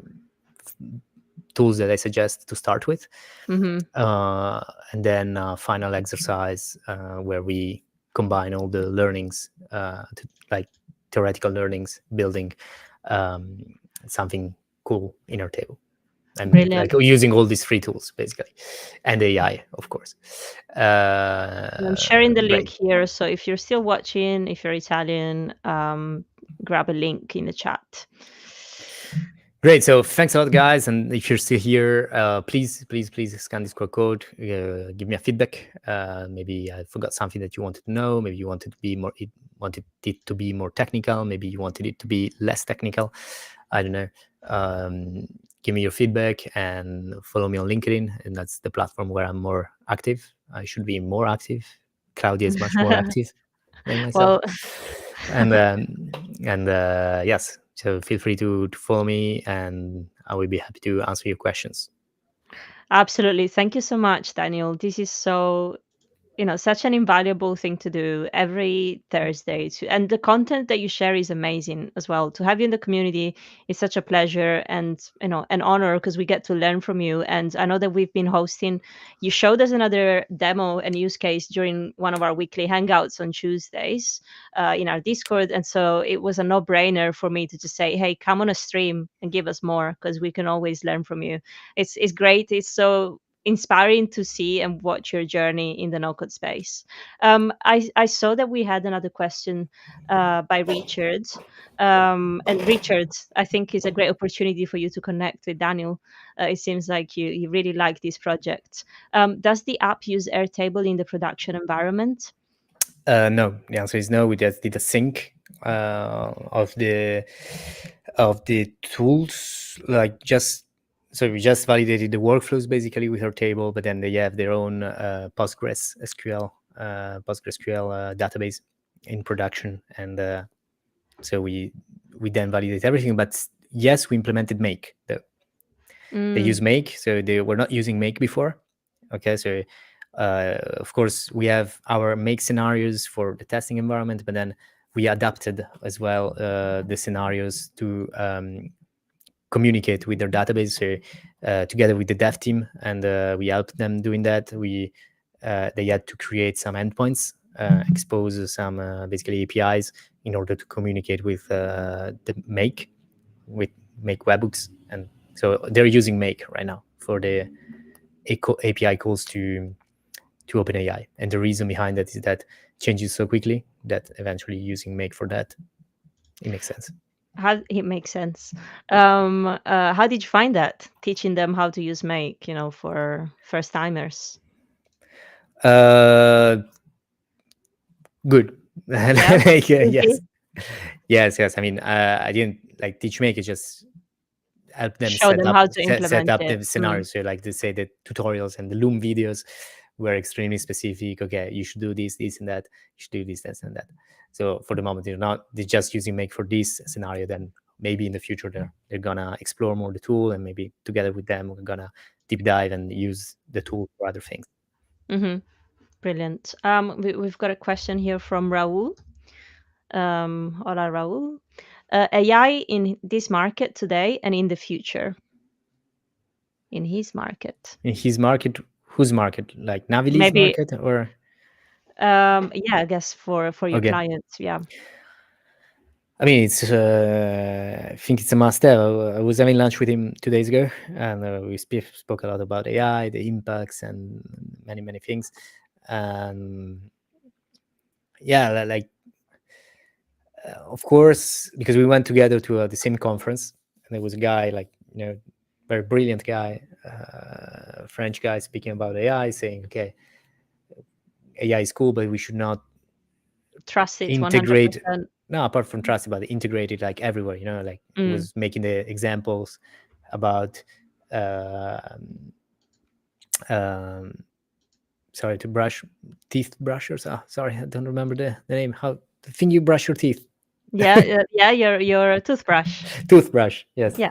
tools that I suggest to start with. Hmm. And then final exercise where we combine all the learnings, like theoretical learnings, building something cool in Airtable. and like Brilliant. using all these free tools basically, and AI, of course. I'm sharing the link Great. here. So if you're still watching, if you're Italian, grab a link in the chat. Great. So thanks a lot, guys. And if you're still here, please scan this QR code. Give me a feedback. Maybe I forgot something that you wanted to know. Maybe you wanted to be more. Wanted it to be more technical. Maybe you wanted it to be less technical. I don't know. Give me your feedback and follow me on LinkedIn, and that's the platform where I'm more active. I should be more active. Claudia is much more active than myself. Well, And yes, so feel free to follow me, and I will be happy to answer your questions. absolutely. Thank you so much, Daniel. This is so, such an invaluable thing to do every Thursday. And the content that you share is amazing as well. To have you in the community is such a pleasure and, an honor because we get to learn from you. And I know that we've been hosting, you showed us another demo and use case during one of our weekly hangouts on Tuesdays in our Discord. And so it was a no-brainer for me to just say, hey, come on a stream and give us more because we can always learn from you. It's great. It's so inspiring to see and watch your journey in the no-code space. I saw that we had another question by Richard. And Richard, I think is a great opportunity for you to connect with Daniel. It seems like you really like this project. Does the app use Airtable in the production environment? No, the answer is no. We just did a sync of the tools, like just so we just validated the workflows basically with our table, but then they have their own PostgreSQL database in production, and so we then validate everything. But yes, we implemented Make. They use Make, so they were not using Make before. Okay, so of course we have our Make scenarios for the testing environment, but then we adapted as well the scenarios to communicate with their database, so together with the dev team, and we helped them doing that. They had to create some endpoints, expose some basically APIs in order to communicate with the Make webhooks, and so they're using Make right now for the API calls to OpenAI. And the reason behind that is that it changes so quickly that eventually using Make for that, it makes sense. How it makes sense. How did you find that teaching them how to use Make, for first timers? Good. Yeah, Like, easy. yes. I mean, I didn't like teach Make. It just help them Show them how to set implement up it. the scenarios. So like they say, the tutorials and the Loom videos were extremely specific. Okay, you should do this, and that. You should do this, and that. So for the moment, they're just using Make for this scenario. Then maybe in the future they're gonna explore more the tool, and maybe together with them we're gonna deep dive and use the tool for other things. Mm-hmm. Brilliant. We've got a question here from Raul. Hola, Raul. AI in this market today and in the future. In his market. In his market, whose market? Like Navili's Maybe, market, or yeah, I guess for your okay. clients, yeah. I mean, it's. I think it's a must-have. I was having lunch with him 2 days ago, and we spoke a lot about AI, the impacts, and many things. Yeah, like of course, because we went together to the same conference, and there was a guy, like very brilliant guy, French guy, speaking about AI, saying, "Okay, AI is cool, but we should not Trust it integrate." 100%. No, apart from trust, but integrate it like everywhere. Like he Mm. was making the examples about sorry, to brush teeth brushers. Sorry, I don't remember the name. How the thing you brush your teeth. Yeah, your toothbrush. Toothbrush, yes. Yeah.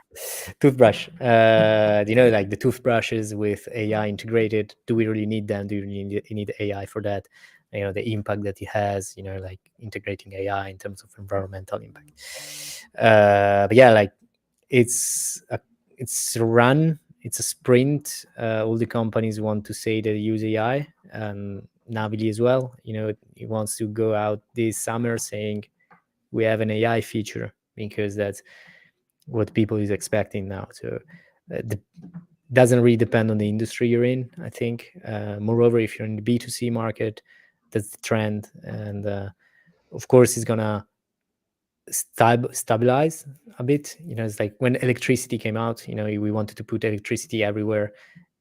Toothbrush. Like the toothbrushes with AI integrated. Do we really need them? Do you need AI for that? The impact that it has. Like integrating AI in terms of environmental impact. But yeah, like it's a run. It's a sprint. All the companies want to say they use AI, and Navili as well. He wants to go out this summer saying we have an AI feature, because that's what people is expecting now. So doesn't really depend on the industry you're in, I think. Moreover, if you're in the B2C market, that's the trend. And of course, it's going to stabilize a bit. It's like when electricity came out, we wanted to put electricity everywhere,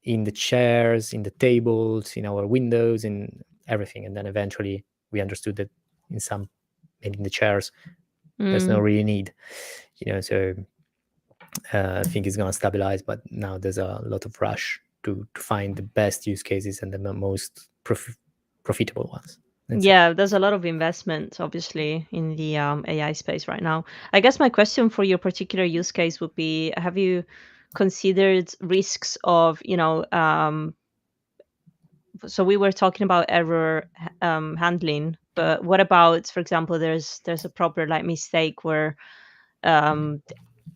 in the chairs, in the tables, in our windows, in everything. And then eventually we understood that in some, maybe in the chairs, there's no really need. So I think it's going to stabilize, but now there's a lot of rush to find the best use cases and the most profitable ones. Yeah, there's a lot of investment, obviously, in the AI space right now. I guess my question for your particular use case would be: have you considered risks of, so we were talking about error handling, but what about, for example, there's a proper like mistake where um,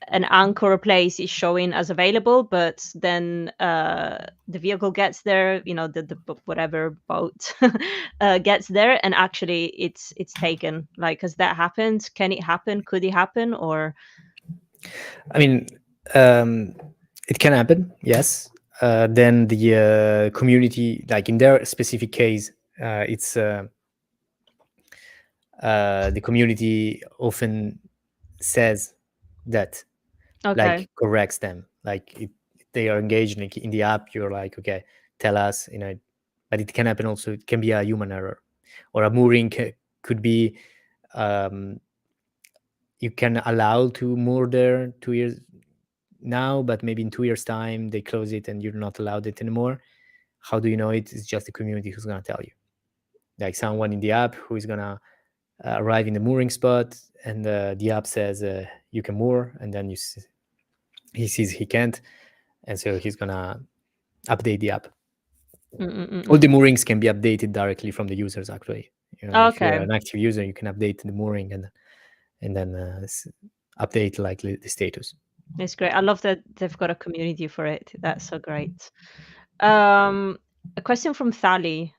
an anchor place is showing as available, but then the vehicle gets there, whatever boat gets there, and actually it's taken. Like, has that happened? Can it happen? Could it happen? Or I mean, it can happen, yes. Then the community, like in their specific case, it's the community often says that, okay, like, corrects them. Like, they are engaged in the app, you're like, okay, tell us, but it can happen also. It can be a human error, or a mooring could be, you can allow to moor there 2 years now, but maybe in 2 years time they close it and you're not allowed it anymore. How do you know it? It's just the community who's going to tell you, like someone in the app who is going to arrive in the mooring spot, and the app says you can moor, and then he sees he can't, and so he's going to update the app. All the moorings can be updated directly from the users, actually. If you're okay, an active user, you can update the mooring and then update like the status. it's great. I love that they've got a community for it. That's so great. Um, a question from Thali.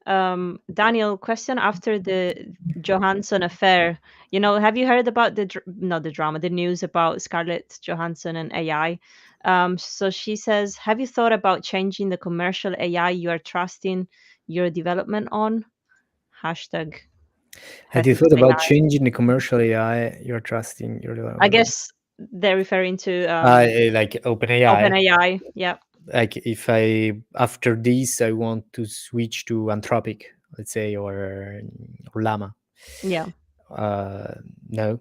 Daniel, question after the Johansson affair. Have you heard about not the drama, the news about Scarlett Johansson and AI? So she says, have you thought about changing the commercial AI you are trusting your development on? Hashtag Had you ethics thought about AI. changing the commercial AI you're trusting your I development on? guess they're referring to Like OpenAI. OpenAI. Yeah. Like if after this I want to switch to Anthropic, let's say, or Llama. Yeah. Uh, no,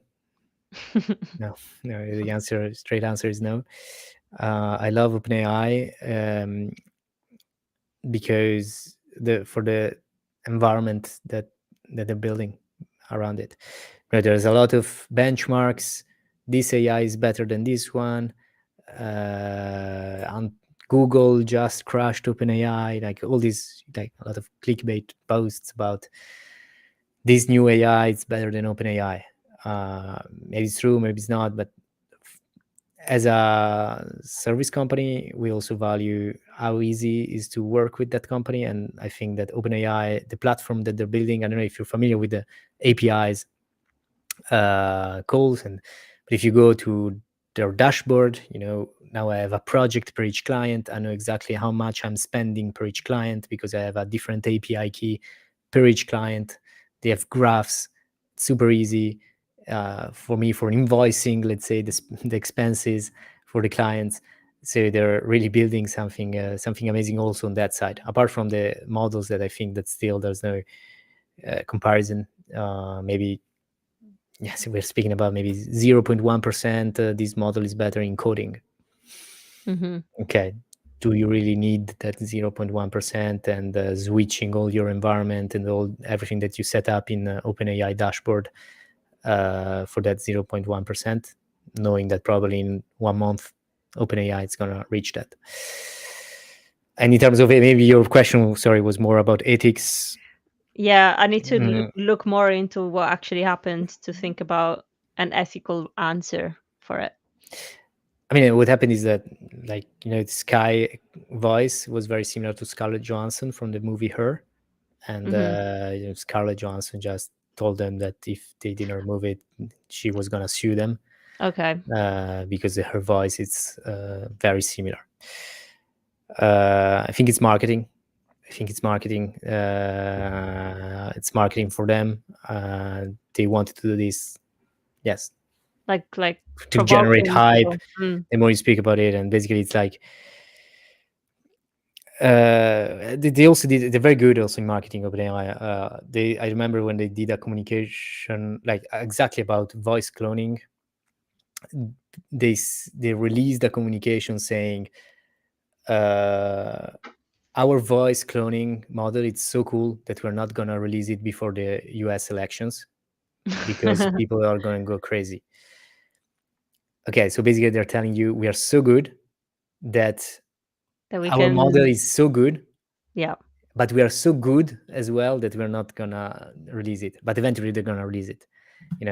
no, no. Straight answer is no. I love OpenAI because for the environment that they're building around it. Right, there's a lot of benchmarks. This AI is better than this one. And Google just crashed OpenAI. Like all these, like a lot of clickbait posts about this new AI. It's better than OpenAI. Maybe it's true, maybe it's not. But as a service company, we also value how easy it is to work with that company. And I think that OpenAI, the platform that they're building, I don't know if you're familiar with the APIs calls, but if you go to their dashboard, now I have a project per each client. I know exactly how much I'm spending per each client because I have a different API key per each client. They have graphs, super easy for me for invoicing, let's say, the expenses for the clients. So they're really building something amazing also on that side, apart from the models that I think that still there's no comparison. Maybe, yes, we're speaking about maybe 0.1%. This model is better in coding. Hmm. Okay. Do you really need that 0.1% and switching all your environment and everything that you set up in OpenAI dashboard for that 0.1%, knowing that probably in 1 month OpenAI is going to reach that? And in terms of maybe your question, sorry, was more about ethics. Yeah, I need to look more into what actually happened to think about an ethical answer for it. I mean, what happened is that, like, the Sky voice was very similar to Scarlett Johansson from the movie Her, and Scarlett Johansson just told them that if they didn't remove it, she was gonna sue them Okay. because her voice is very similar. I think it's marketing. I think it's marketing. It's marketing for them. They wanted to do this, yes, like to generate provoking hype. people. Mm. The more you speak about it, and basically it's like they also did. They're very good also in marketing. OpenAI. I remember when they did a communication like exactly about voice cloning. They released a communication saying our voice cloning model, it's so cool that we're not going to release it before the US elections because people are going to go crazy. Okay, so basically they're telling you we are so good that That we our model can, is so good, yeah. but we are so good as well that we're not going to release it. But eventually they're going to release it.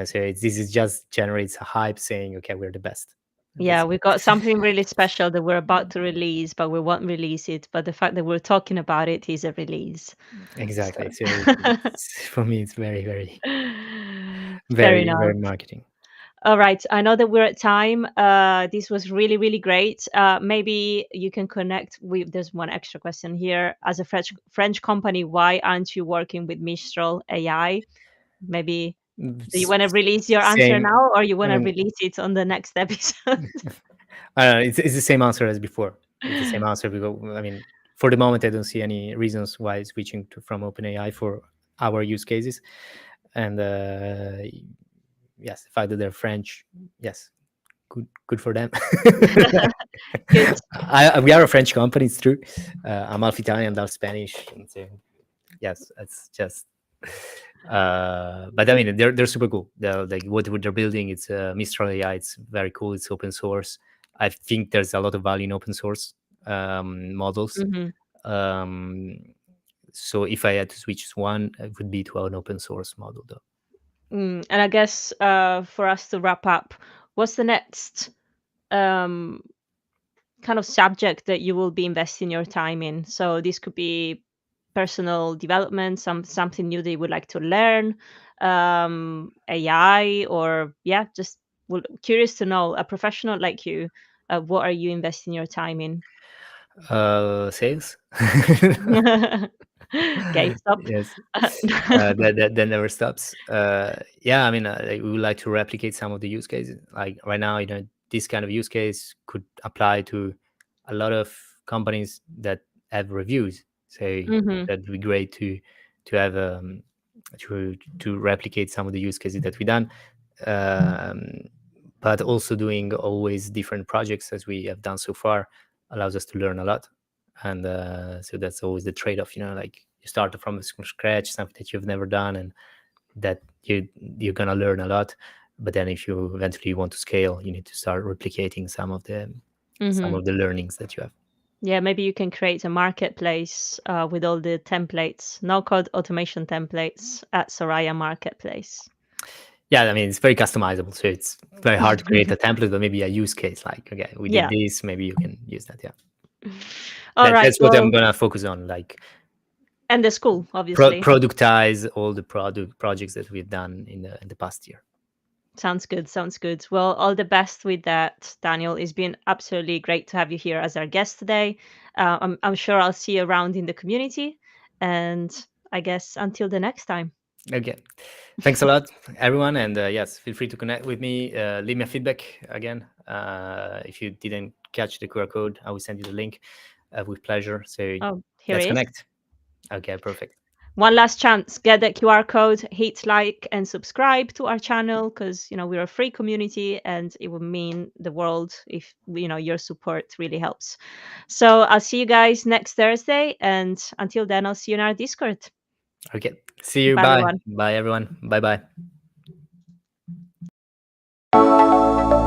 So this is just generates a hype saying, okay, we're the best. Yeah, we got something really special that we're about to release, but we won't release it. But the fact that we're talking about it is a release. So Exactly. So for me, it's very, very, fair very, enough. very marketing. All right. I know that we're at time. This was really, really great. Maybe you can connect with. There's one extra question here. As a French company, why aren't you working with Mistral AI? Maybe do you want to release your answer Same. now, or you I want to mean, release it on the next episode? it's the same answer as before. It's the same answer. Because, I mean, for the moment, I don't see any reasons why switching from OpenAI for our use cases. And yes, the fact that they're French, yes, good for them. Good. We are a French company, it's true. I'm half Italian, half Spanish. And so, yes, it's just. But I mean, they're super cool. They're like what they're building. It's Mistral AI. It's very cool. It's open source. I think there's a lot of value in open source models. Mhm. Um, so if I had to switch one, it would be to an open source model, though. And I guess for us to wrap up, what's the next um, kind of subject that you will be investing your time in? So this could be personal development, something new that you would like to learn, AI, or yeah, just curious to know. A professional like you, what are you investing your time in? Sales. Okay, stop. Yes, that never stops. Yeah, I mean, like, we would like to replicate some of the use cases. Like right now, this kind of use case could apply to a lot of companies that have reviews. So Mhm. that'd be great to have to replicate some of the use cases that we done. Um, but also doing always different projects as we have done so far allows us to learn a lot. And so that's always the trade-off, like you start from scratch, something that you've never done, and that you're gonna learn a lot. But then if you eventually want to scale, you need to start replicating some of Mhm. the learnings that you have. Yeah, maybe you can create a marketplace with all the templates, no code automation templates at Soraia Marketplace. Yeah, I mean, it's very customizable, so it's very hard to create a template, but maybe a use case like, okay, we did Yeah. this, maybe you can use that. Yeah, All right. that's what I'm Well, gonna focus on, like and the school, obviously. productize all the projects that we've done in the past year. Sounds good. Sounds good. Well, all the best with that, Daniel. It's been absolutely great to have you here as our guest today. I'm sure I'll see you around in the community. And I guess until the next time. Okay, thanks a lot, everyone, and yes, feel free to connect with me. Leave me a feedback again. If you didn't catch the QR code, I will send you the link with pleasure. So Oh, here let's it is. connect. Okay, perfect. One last chance, get that QR code, hit like and subscribe to our channel because we're a free community and it would mean the world if your support really helps. So I'll see you guys next Thursday, and until then I'll see you in our Discord. Okay, see you. Bye Bye. everyone. Bye, everyone. Bye bye.